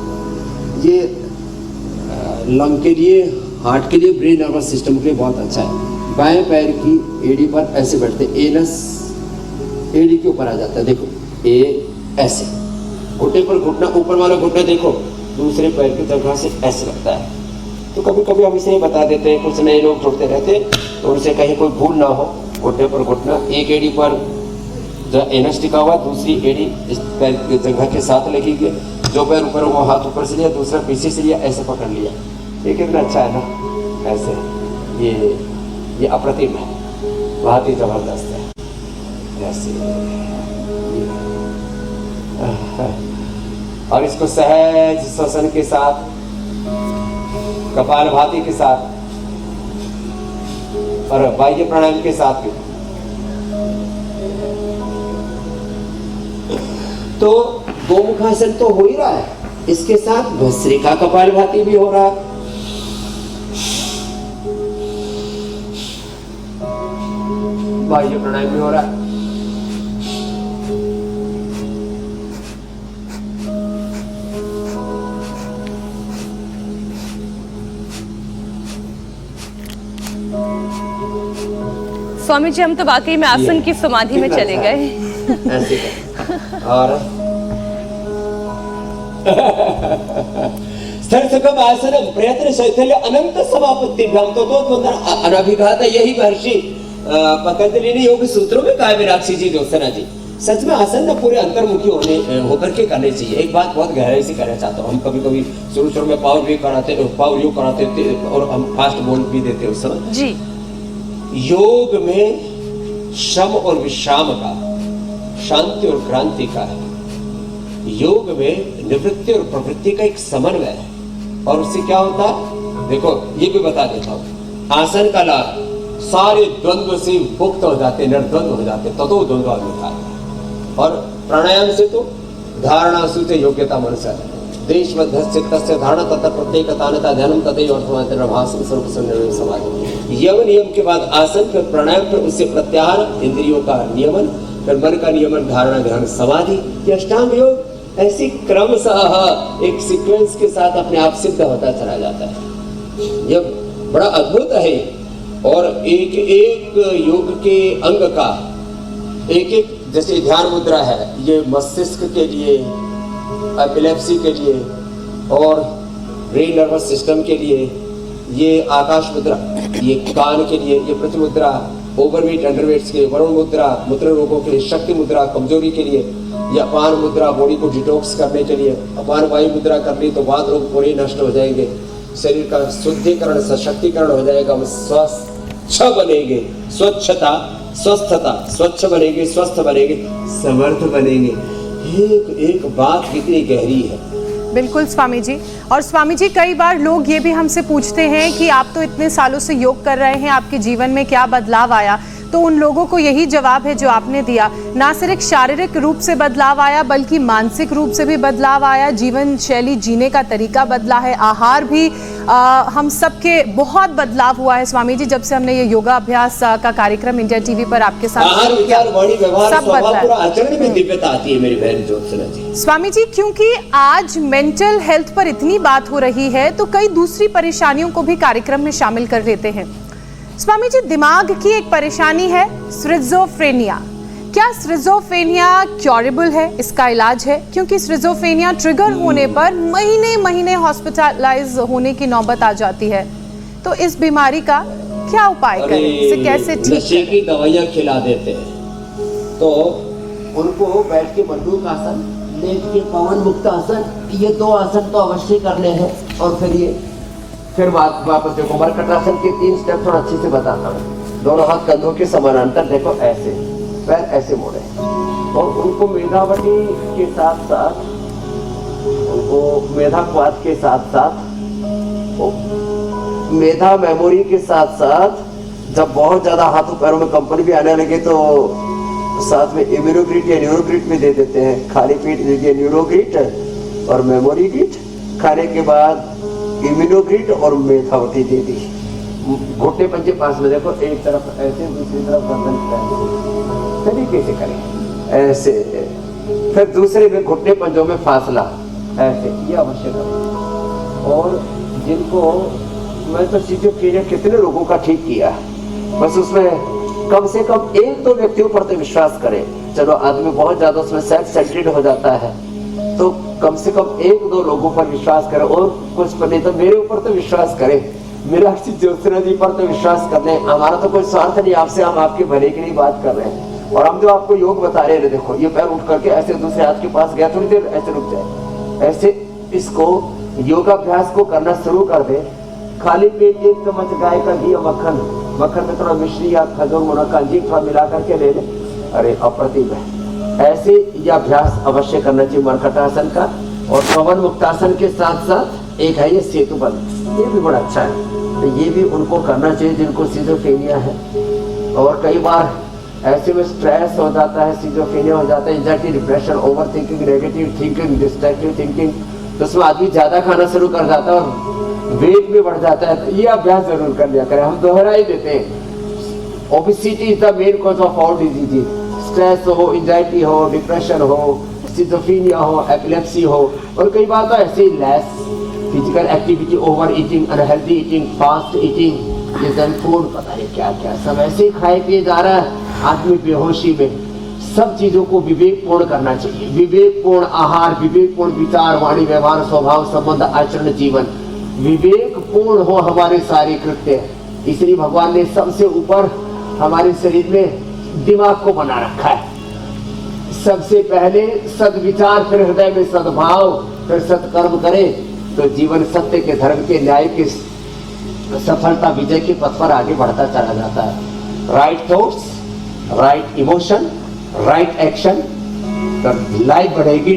ये लंग के लिए, हार्ट के लिए, ब्रेन नर्वस सिस्टम के लिए बहुत अच्छा है। बाएं पैर की एड़ी पर ऐसे बैठते, एनस एड़ी के ऊपर आ जाता है, देखो ए ऐसे, घुटने पर घुटना, ऊपर वाला घुटना देखो दूसरे पैर की जगह से ऐसे लगता है। तो कभी कभी हम इसे बता देते हैं, कुछ नए लोग जुड़ते रहते तो उनसे कहीं कोई भूल ना हो। घुटने पर घुटना, एक एड़ी पर जो एनस टिका हुआ, दूसरी एड़ी इस पैर की जगह के साथ लगेगी, जो पैर ऊपर वो हाथ ऊपर से लिया, दूसरा पीछे से लिया, ऐसे पकड़ लिया। ये कितना अच्छा है ना, ऐसे। ये अप्रतिम है, बहुत ही जबरदस्त है, ऐसे। और इसको सहज श्वसन के साथ, कपालभाति के साथ और बाह्य प्राणायाम के साथ भी, तो गोमुखासन तो हो ही रहा है, इसके साथ भस्त्रिका कपालभाति भी हो रहा है। बाह्य प्राणायाम भी हो रहा है। स्वामी जी, हम तो वाकई में आसन की समाधि में चले गए। ऐसे और स्थलसुखम आसनम प्रयत्न शैथल्य अनंत समापत्ति अनभिघात, यही महर्षि पतंजलि ने योग सूत्रों में कहा। मीनाक्षी जी, ज्योत्सना जी, सच में आसन ना पूरे अंतर्मुखी होकर के करने चाहिए। एक बात बहुत गहराई से कहना चाहता हूँ, हम कभी कभी शुरू में पावर योग कराते थे और हम फास्ट बोल भी देते उस समय जी। योग में श्रम और विश्राम का, शांति और क्रांति का है। योग में निवृत्ति और प्रवृत्ति का एक समन्वय है। और उससे क्या होता है, देखो ये भी बता देता हूँ। आसन का लाभ, सारे द्वंद्व से मुक्त हो जाते, निर्द्वंद्व हो जाते, ततो द्वंद्व है। और प्राणायाम से तो धारणा सूत्र योग्यता मनुष्य देशवद्धस्य तस्य धारणा तथा प्रत्येकतानता ध्यानम तथैव अर्थमात्रभासं सर्वसंनिर्णय समाधि। यम नियम के बाद आसन, फिर प्राणायाम, फिर उससे प्रत्याहार, इंद्रियों का नियमन, फिर मन का नियमन, धारणा, ध्यान, समाधि। ये अष्टांग योग ऐसी क्रमशः एक सीक्वेंस के साथ अपने आप सिद्ध होता चला जाता है। यह बड़ा अद्भुत है। और एक एक योग के अंग का एक एक, जैसे ध्यान मुद्रा है, ये मस्तिष्क के लिए, एपिलेप्सी के लिए और ब्रेन नर्वस सिस्टम के लिए, ये आकाश मुद्रा, ये कान के लिए, ये पृथ्वी मुद्रा ओवरवेट अंडरवेट्स के, वरुण मुद्रा मूत्र रोगों के लिए, शक्ति मुद्रा कमजोरी के लिए, या अपान मुद्रा बॉडी को डिटॉक्स करने के लिए। अपान वायु मुद्रा कर ली तो वात रोग पूरे नष्ट हो जाएंगे, शरीर का शुद्धिकरण सशक्तिकरण हो जाएगा, हम स्वस्थ बनेंगे, स्वच्छता स्वस्थता, स्वच्छ बनेंगे, स्वस्थ बनेंगे, समर्थ बनेंगे। एक एक बात कितनी गहरी है। बिल्कुल स्वामी जी। और स्वामी जी, कई बार लोग ये भी हमसे पूछते हैं कि आप तो इतने सालों से योग कर रहे हैं, आपके जीवन में क्या बदलाव आया? तो उन लोगों को यही जवाब है जो आपने दिया। ना सिर्फ शारीरिक रूप से बदलाव आया बल्कि मानसिक रूप से भी बदलाव आया, जीवन शैली जीने का तरीका बदला है, आहार भी हम सबके बहुत बदलाव हुआ है स्वामी जी जब से हमने ये योगा अभ्यास का कार्यक्रम इंडिया टीवी पर आपके साथ आहार, विचार, वाणी, व्यवहार, सब स्वभाव, बदला पूरा है। आचरण में दिव्यता आती है मेरी बहन ज्योत्सना जी। स्वामी जी, क्योंकि आज मेंटल हेल्थ पर इतनी बात हो रही है तो कई दूसरी परेशानियों को भी कार्यक्रम में शामिल कर लेते हैं। स्वामी जी, दिमाग की एक परेशानी है स्किज़ोफ्रेनिया। क्या स्किज़ोफ्रेनिया क्योरेबल है, इसका इलाज है? क्योंकि स्किज़ोफ्रेनिया ट्रिगर होने पर महीने महीने हॉस्पिटलाइज होने की नौबत आ जाती है, तो इस बीमारी का क्या उपाय करें, इसे कैसे ठीक नशे करें? की दवाइयाँ खिला देते हैं तो उनको बैठ के बंदूक आसन, लेट के पवन मुक्त आसन, ये 2 आसन तो अवश्य करने हैं। और फिर वापस देखो मरकटासन के 3 स्टेप थोड़ा अच्छे से बताता हूँ। दोनों हाथ कंधों के समानांतर, देखो ऐसे, पैर ऐसे मोड़े, और उनको मेधावती के साथ साथ, उनको मेधा क्वाद के साथ साथ, मेधा मेमोरी के साथ साथ, जब बहुत ज्यादा हाथों पैरों में कंपन भी आने लगे तो साथ में इम्यूनोग्रिट या न्यूरोग्रिट भी दे देते हैं। खाली पेट दीजिए न्यूरोग्रिट और मेमोरी ग्रिट, खाने के बाद इम्यूनोग्रिट और मेधावती दे दी। घुटने पंजे पास में देखो, एक तरफ ऐसे, दूसरी तरफ गर्दन ऐसे, तरीके से करें ऐसे, फिर दूसरे में घुटने पंजों में फासला ऐसे, ये अवश्य करें। और जिनको मैं तो सिज़ोफ्रेनिया कितने लोगों का ठीक किया, बस उसमें कम से कम 1-2 व्यक्तियों पर तो विश्वास करें। चलो आदमी बहुत ज्यादा उसमें सेल्फ सेंट्रेड हो जाता है, तो कम से कम 1-2 लोगों पर विश्वास करें, और कुछ पर नहीं तो मेरे ऊपर तो विश्वास करें, मेरा ज्योत्सना जी पर तो विश्वास कर लें। हमारा तो कोई स्वार्थ नहीं आपसे, हम आपके भले के लिए बात कर रहे हैं। और हम जो आपको योग बता रहे हैं, देखो ये पैर उठ करके ऐसे दूसरे हाथ के पास गया, थोड़ी देर ऐसे रुक जाए, ऐसे इसको योगाभ्यास को करना शुरू कर दे। खाली पेट 1 चम्मच गाय का घी या मक्खन में थोड़ा मिश्री या खजूर मुनक्का अंजीर थोड़ा मिला करके ले ले, अरे अप्रतिम है। ऐसे यह अभ्यास अवश्य करना चाहिए मरकटासन का। और पवन मुक्तासन के साथ साथ एक है ये सेतुबंध, ये भी बड़ा अच्छा है, तो ये भी उनको करना चाहिए जिनको सिज़ोफ्रेनिया है। और कई बार ऐसे में स्ट्रेस हो जाता है, सिज़ोफ्रेनिया हो जाता है, anxiety, depression, over thinking, negative thinking, destructive thinking, तो उसमें आदमी ज्यादा खाना शुरू कर जाता है और वेट भी बढ़ जाता है। तो ये अभ्यास जरूर कर लिया करें, हम दोहरा ही देते हैं। Obesity is the main cause of all disease. Stress हो, एंजाइटी हो, डिप्रेशन हो, सिज़ोफ्रेनिया हो, एपिलेप्सी हो, और कई बार तो ऐसे ही less physical activity, over eating, unhealthy eating, fast eating, ये जंक फूड, पता नहीं क्या क्या सब ऐसे ही खाए पिए जा रहा है आदमी बेहोशी में। सब चीजों को विवेकपूर्ण करना चाहिए, विवेकपूर्ण आहार, विवेकपूर्ण विचार, वाणी, व्यवहार, स्वभाव, संबंध, आचरण, जीवन विवेकपूर्ण हो हमारे सारे कृत्य। इसलिए भगवान ने सबसे ऊपर हमारे शरीर में दिमाग को बना रखा है। सबसे पहले सद्विचार, फिर हृदय में सद्भाव, फिर सत्कर्म करे तो जीवन सत्य के, धर्म के, न्याय के, सफलता, विजय के पथ पर आगे बढ़ता चला जाता है। Right thoughts, right emotion, right action, तो लाइफ बढ़ेगी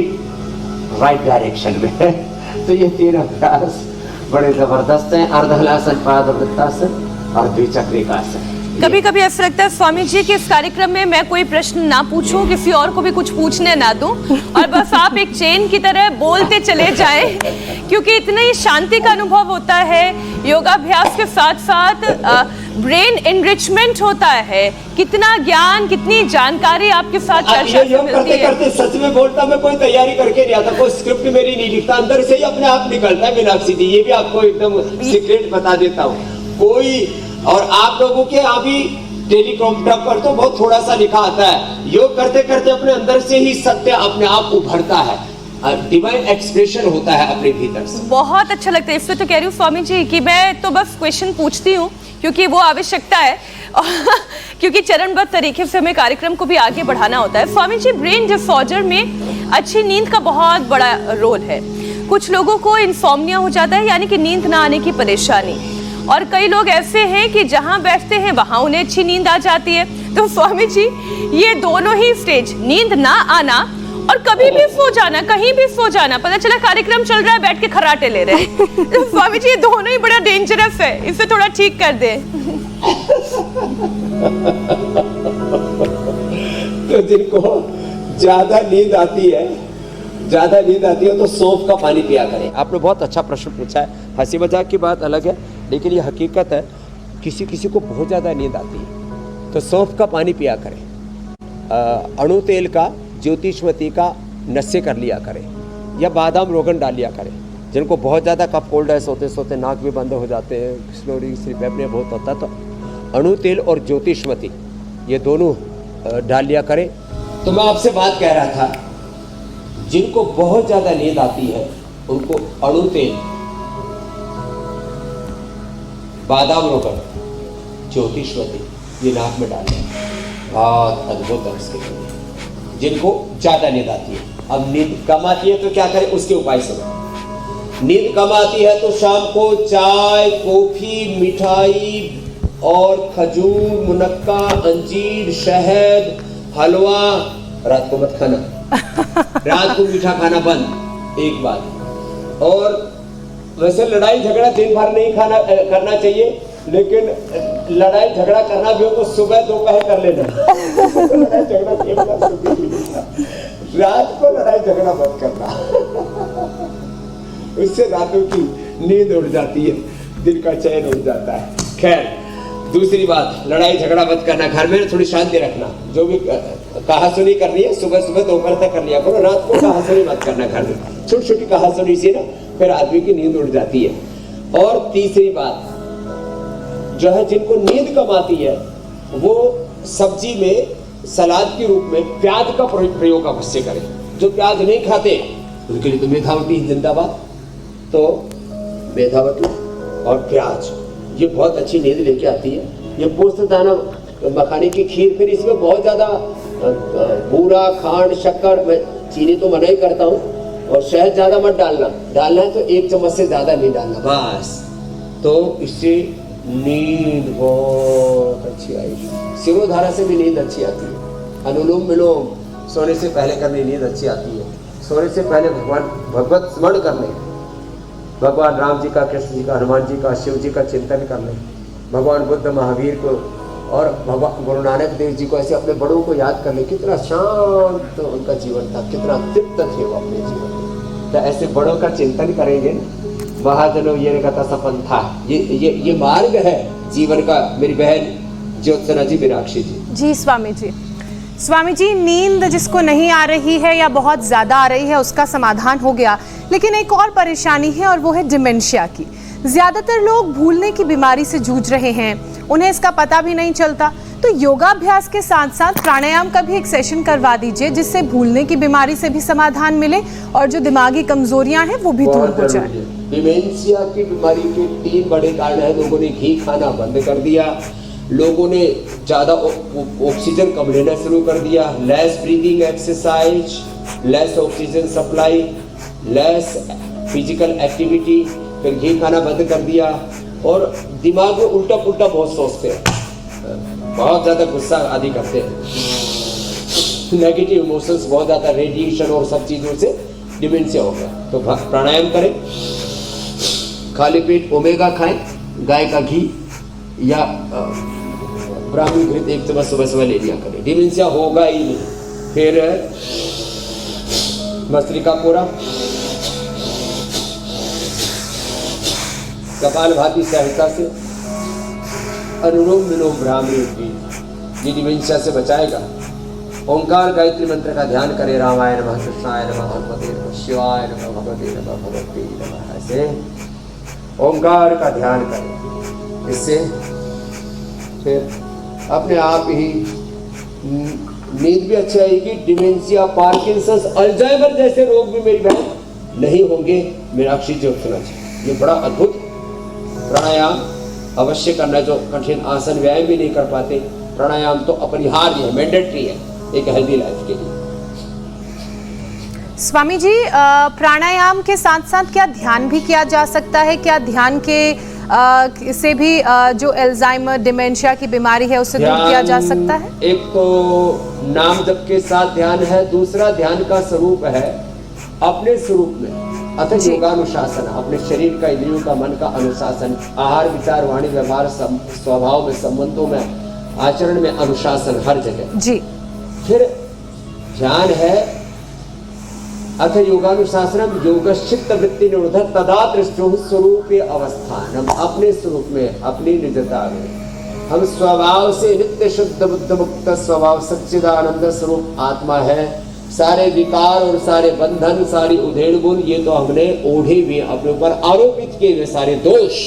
राइट डायरेक्शन में। तो ये 3 अभ्यास बड़े जबरदस्त हैं, अर्धहलासन, पादवृत्तासन और द्विचक्रिकासन। कभी कभी ऐसा लगता है स्वामी जी कि इस कार्यक्रम में मैं कोई प्रश्न ना पूछूं, किसी और को भी कुछ पूछने ना दूं, और बस आप एक चेन की तरह बोलते चले जाएं, क्योंकि इतनी शांति का अनुभव होता है। योगाभ्यास के साथ साथ ब्रेन एनरिचमेंट होता है, कितना ज्ञान, कितनी जानकारी आपके साथ चर्चा से मिलती है। करते सच में बोलता, मैं कोई तैयारी करके नहीं आता, कोई स्क्रिप्ट मेरी नहीं लिखता, अंदर से ही अपने आप निकलता है। मीनाक्षी जी, ये भी आपको एकदम सीक्रेट बता देता हूँ। कोई, और आप लोगों के यहाँ भी टेलीकॉम्प्टर पर तो बहुत थोड़ा सा लिखा आता है। योग करते करते अपने अंदर से ही सत्य अपने आप उभरता है, डिवाइन एक्सप्रेशन होता है अपने भीतर से। बहुत अच्छा लगता है। इसलिए तो कह रही हूँ स्वामी जी कि मैं तो बस क्वेश्चन पूछती हूँ, क्योंकि वो आवश्यकता है क्योंकि चरणबद्ध तरीके से हमें कार्यक्रम को भी आगे बढ़ाना होता है। स्वामी जी, ब्रेन डिसऑर्डर में अच्छी नींद का बहुत बड़ा रोल है। कुछ लोगों को इंसोम्निया हो जाता है, यानी कि नींद ना आने की परेशानी, और कई लोग ऐसे हैं कि जहां बैठते हैं वहां उन्हें अच्छी नींद आ जाती है। तो स्वामी जी, ये दोनों ही स्टेज, नींद ना आना और कभी भी सो जाना, कहीं भी सो जाना, पता चला कार्यक्रम चल रहा है बैठ के खर्राटे ले रहे हैं, तो स्वामी जी ये दोनों ही बड़ा डेंजरस है, इसे थोड़ा ठीक कर दे। तो जिनको ज्यादा नींद आती है तो सौंफ का पानी पिया करें। आपने बहुत अच्छा प्रश्न पूछा है। हंसी मजाक की बात अलग है, लेकिन ये हकीकत है। किसी किसी को बहुत ज़्यादा नींद आती है तो सौंफ का पानी पिया करें। अणु तेल का, ज्योतिषमती का नशे कर लिया करें, या बादाम रोगन डाल लिया करें। जिनको बहुत ज़्यादा कफ कोल्ड है, सोते सोते नाक भी बंद हो जाते हैं, स्लोरी स्लीप एपनिया बहुत होता है, तो अणु तेल और ज्योतिषमती ये दोनों डाल लिया करें। तो मैं आपसे बात कह रहा था, जिनको बहुत ज़्यादा नींद आती है उनको अणु तेल, बादाम रोगन, ज्योतिषमती ये नाक में डाल दें, बहुत अद्भुत है उसके लिए। जिनको ज़्यादा नींद आती है, अब नींद कम आती है तो क्या करें, उसके उपाय सुनो। नींद कम आती है तो शाम को चाय, कॉफी, मिठाई और खजूर, मुनक्का, अंजीर, शहद, हलवा रात को मत खाना। रात को मीठा खाना बंद, एक बात। और वैसे लड़ाई झगड़ा दिन भर नहीं करना चाहिए, लेकिन लड़ाई झगड़ा करना भी हो तो सुबह दोपहर कर लेना। लड़ाई झगड़ा रात को लड़ाई झगड़ा मत करना। उससे रातों की नींद उड़ जाती है, दिन का चैन उड़ जाता है। खैर, दूसरी बात, लड़ाई झगड़ा मत करना, घर में थोड़ी शांति रखना। जो भी कहासुनी करनी है सुबह सुबह दोपहर तक कर लिया करो, रात को कहासुनी मत करना घर में। छोटी छोटी कहासुनी से ना फिर आदमी की नींद उड़ जाती है। और तीसरी बात जो है, जिनको नींद कम आती है वो सब्जी में सलाद के रूप में प्याज का प्रयोग अवश्य करें। जो प्याज नहीं खाते उनके लिए तो मेथावटी जिंदाबाद। तो मेथावटी और प्याज ये बहुत अच्छी नींद लेके आती है। ये पोस्तदाना मखाने की खीर, फिर इसमें बहुत ज़्यादा बूरा, खांड, शक्कर, मैं चीनी तो मना ही करता हूँ, और शहद ज़्यादा मत डालना है तो 1 चम्मच से ज़्यादा नहीं डालना बस। तो इससे नींद बहुत अच्छी आएगी। सिरोधारा से भी नींद अच्छी आती है। अनुलोम विलोम सोने से पहले करने नींद अच्छी आती है। सोने से पहले भगवत स्मरण कर लें, भगवान राम जी का, कृष्ण जी का, हनुमान जी का, शिव जी का चिंतन कर लें, भगवान बुद्ध, महावीर को और भगवान गुरु नानक देव जी को, ऐसे अपने बड़ों को याद कर लें। कितना शांत उनका जीवन था, कितना तृप्त थे वो अपने जीवन में। तो ऐसे बड़ों का चिंतन करेंगे ना, महाजनों ये गता सपन था, ये मार्ग है जीवन का। मेरी बहन ज्योत्सना जी, मीनाक्षी जी। स्वामी जी, नींद जिसको नहीं आ रही है या बहुत ज़्यादा आ रही है उसका समाधान हो गया, लेकिन एक और परेशानी है और वो है डिमेंशिया की। ज़्यादातर लोग भूलने की बीमारी से जूझ रहे हैं, उन्हें इसका पता भी नहीं चलता। तो योगाभ्यास के साथ साथ प्राणायाम का भी एक सेशन करवा दीजिए, जिससे भूलने की बीमारी से भी समाधान मिले और जो दिमागी कमजोरियां हैं वो भी दूर हो जाए। डिमेंशिया की बीमारी के 3 बड़े कारण हैं। लोगों ने घी खाना बंद कर दिया, लोगों ने ज़्यादा ऑक्सीजन कम लेना शुरू कर दिया, less breathing exercise, less oxygen supply, less physical activity, फिर घी खाना बंद कर दिया, और दिमाग में उल्टा पुल्टा बहुत सोचते हैं, बहुत ज़्यादा गुस्सा आदि करते हैं, नेगेटिव इमोशंस बहुत ज़्यादा, रेडिएशन और सब चीज़ों से डिमेंशिया हो गया। तो प्राणायाम करें, खाली पेट ओमेगा खाएं, गाय का घी या ब्राह्मी घृत 1 चम्मच सुबह सुबह ले लिया करें, डिमेंशिया होगा ही नहीं। फिर भस्त्रिका कोरा, कपालभाति सहजता से, अनुलोम विलोम, भ्रामरी, ये डिमेंशिया से बचाएगा। ओंकार गायत्री मंत्र का ध्यान करें, रामाय नमः, कृष्णाय नमः, भगवते नमः, शिवाय नमः, भगवते नमः, भगवते नमः, ऐसे ओंकार का ध्यान करें। इससे फिर अपने आप ही नींद भी अच्छी आएगी। डिमेंशिया, पार्किंसंस, अल्जाइमर जैसे रोग भी मेरी बहन नहीं होंगे। मीनाक्षी ज्योत्सना जी, ये बड़ा अद्भुत प्राणायाम अवश्य करना। जो कठिन आसन व्यायाम भी नहीं कर पाते, प्राणायाम तो अपरिहार्य है, मैंडेटरी है एक हेल्दी लाइफ के लिए। स्वामी जी, प्राणायाम के साथ साथ क्या ध्यान भी किया जा सकता है? क्या ध्यान के से भी जो अल्जाइमर, डिमेंशिया की बीमारी है उससे दूर किया जा सकता है? एक तो नाम जप के साथ ध्यान है, दूसरा ध्यान का स्वरूप है अपने स्वरूप में अतः योगानुशासन, अपने शरीर का, इंद्रियों का, मन का अनुशासन, आहार, विचार, वाणी, व्यवहार, स्वभाव में, संबंधों में, आचरण में अनुशासन हर जगह जी। फिर ध्यान है अथ योगानुशासनम योगश्चित्त वृत्ति निरोध तदा दृष्टो स्वरूप अवस्थान। हम अपने स्वरूप में, अपनी निजता में, हम स्वभाव से नित्य शुद्ध बुद्ध मुक्त स्वभाव सच्चिदानंद स्वरूप आत्मा है। सारे विकार और सारे बंधन, सारी उधेड़ बुन, ये तो हमने ओढ़े हुए, अपने ऊपर आरोपित किए हुए सारे दोष,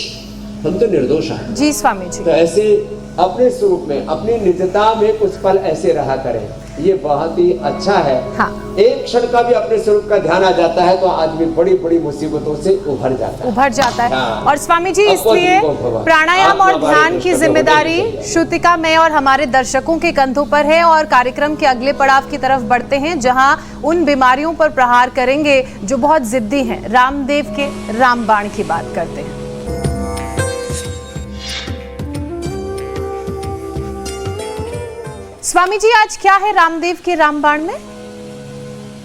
हम तो निर्दोष हैं। जी स्वामी जी। तो ऐसे अपने स्वरूप में, अपनी निजता में कुछ पल ऐसे रहा करें, ये बहुत ही अच्छा है। हाँ। एक क्षण का भी अपने स्वरूप का ध्यान आ जाता है तो आदमी बड़ी बड़ी मुसीबतों से उभर जाता है। हाँ। और स्वामी जी, इसलिए प्राणायाम और ध्यान की जिम्मेदारी श्रुतिका में और हमारे दर्शकों के कंधों पर है। और कार्यक्रम के अगले पड़ाव की तरफ बढ़ते हैं, जहां उन बीमारियों पर प्रहार करेंगे जो बहुत जिद्दी हैं। रामदेव के रामबाण की बात करते हैं। स्वामी जी, आज क्या है रामदेव के रामबाण में?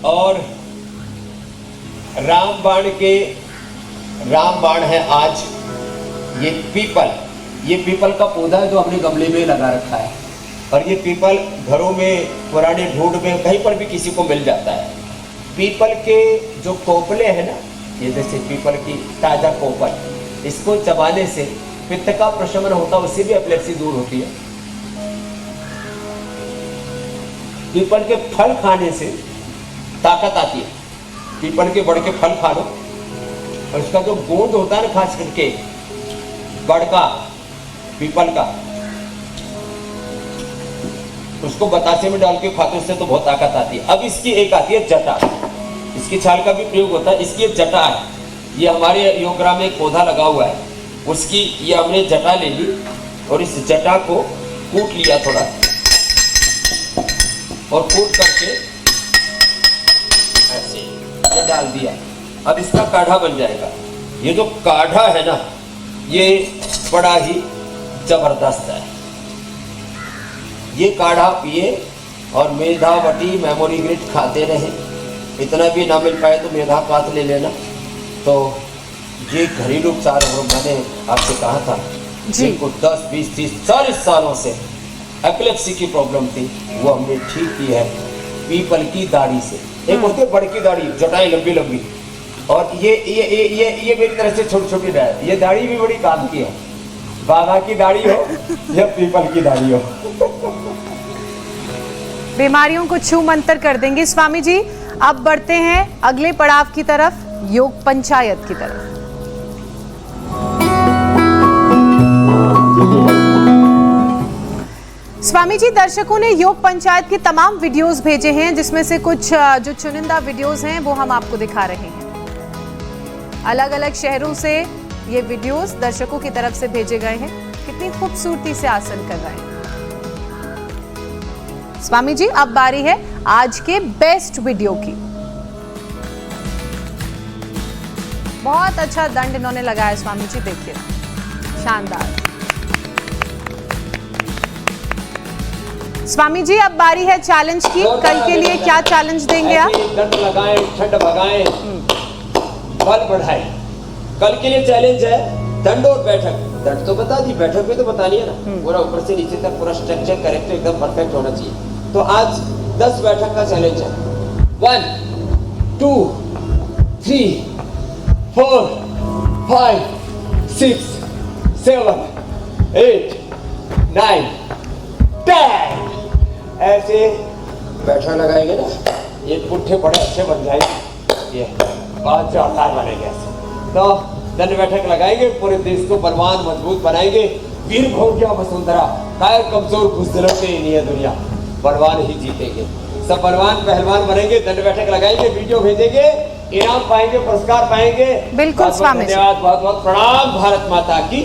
और रामबाण है आज ये पीपल का पौधा है जो हमने गमले में लगा रखा है। और ये पीपल घरों में, पुराने ढूंढ में, कहीं पर भी किसी को मिल जाता है। पीपल के जो कोपले हैं ना, ये जैसे पीपल की ताजा कोपल, इसको चबाने से पित्त का प्रशमन होता है, उससे भी एपिलेप्सी दूर होती है। पीपल के फल खाने से ताकत आती है। पीपल के बड़ के फल खा लो, और उसका जो गोंद होता है ना, खास करके बड़ का, पीपल का, उसको बतासे में डाल के खाते, उससे तो बहुत ताकत आती है। अब इसकी एक आती है जटा, इसकी छाल का भी प्रयोग होता है। इसकी एक जटा है, ये हमारे योगरा में एक पौधा लगा हुआ है, उसकी ये हमने जटा ले ली और इस जटा को कूट लिया थोड़ा, और कूट करके ऐसे ये डाल दिया। अब इसका काढ़ा बन जाएगा। ये जो काढ़ा है ना, ये बड़ा ही जबरदस्त है। ये काढ़ा पिए और मेधावटी मेमोरी ग्रिड खाते रहे। इतना भी ना मिल पाए तो मेधा पात ले लेना। तो ये घरेलू उपचार मैंने आपसे कहा था, जिनको 10, 20, 30, 40 सालों से एपिलेप्सी की प्रॉब्लम थी, वो हमने ठीक की है पीपल की दाढ़ी से। एक होती है बड़ की दाढ़ी, जटाएं लंबी लंबी, और ये मेरी तरह से छोटी छोटी दाढ़ी। ये दाढ़ी भी बड़ी काम की है। बाबा की दाढ़ी हो या पीपल की दाढ़ी हो, बीमारियों को छू मंतर कर देंगे। स्वामी जी, अब बढ़ते हैं अगले पड़ाव की तरफ, योग पंचायत की तरफ। स्वामी जी, दर्शकों ने योग पंचायत की तमाम वीडियोस भेजे हैं, जिसमें से कुछ जो चुनिंदा वीडियोस हैं वो हम आपको दिखा रहे हैं। अलग अलग शहरों से ये वीडियोस दर्शकों की तरफ से भेजे गए हैं। कितनी खूबसूरती से आसन कर रहे हैं। स्वामी जी, अब बारी है आज के बेस्ट वीडियो की। बहुत अच्छा दंड इन्होंने लगाया स्वामी जी, देखिए, शानदार। स्वामी जी, अब बारी है चैलेंज की। कल के लिए क्या चैलेंज देंगे आप? दंड लगाएं, ठंड भगाएं, बल बढ़ाएं। कल के लिए चैलेंज है दंड और बैठक। दंड तो बता दी, बैठक भी तो बतानी है ना। पूरा ऊपर से नीचे तक पूरा स्ट्रक्चर करेक्ट तो एकदम परफेक्ट होना चाहिए। तो आज 10 बैठक का चैलेंज है। 1, 2, 3, 4, 5, 6, 7, 8, 9, 10। ऐसे बैठा लगाएंगे ना, ये पुट्ठे बड़े अच्छे बन जाएंगे। ये बहुत जोरदार बनेंगे ऐसे। तो दंड बैठक लगाएंगे, पूरे देश को बलवान मजबूत बनाएंगे। वीर भोग्या वसुंधरा, कायर कमजोर बुजदिलों से नहीं है दुनिया, बलवान ही जीतेंगे। सब बलवान पहलवान बनेंगे, दंड बैठक लगाएंगे, वीडियो भेजेंगे, इनाम पाएंगे, पुरस्कार पाएंगे। बिल्कुल स्वामी जी, धन्यवाद, बहुत बहुत प्रणाम। भारत माता की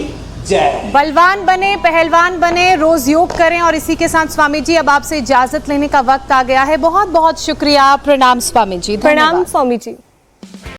जय। बलवान बने, पहलवान बने, रोज योग करें। और इसी के साथ स्वामी जी, अब आपसे इजाजत लेने का वक्त आ गया है। बहुत बहुत शुक्रिया। प्रणाम स्वामी जी। प्रणाम स्वामी जी।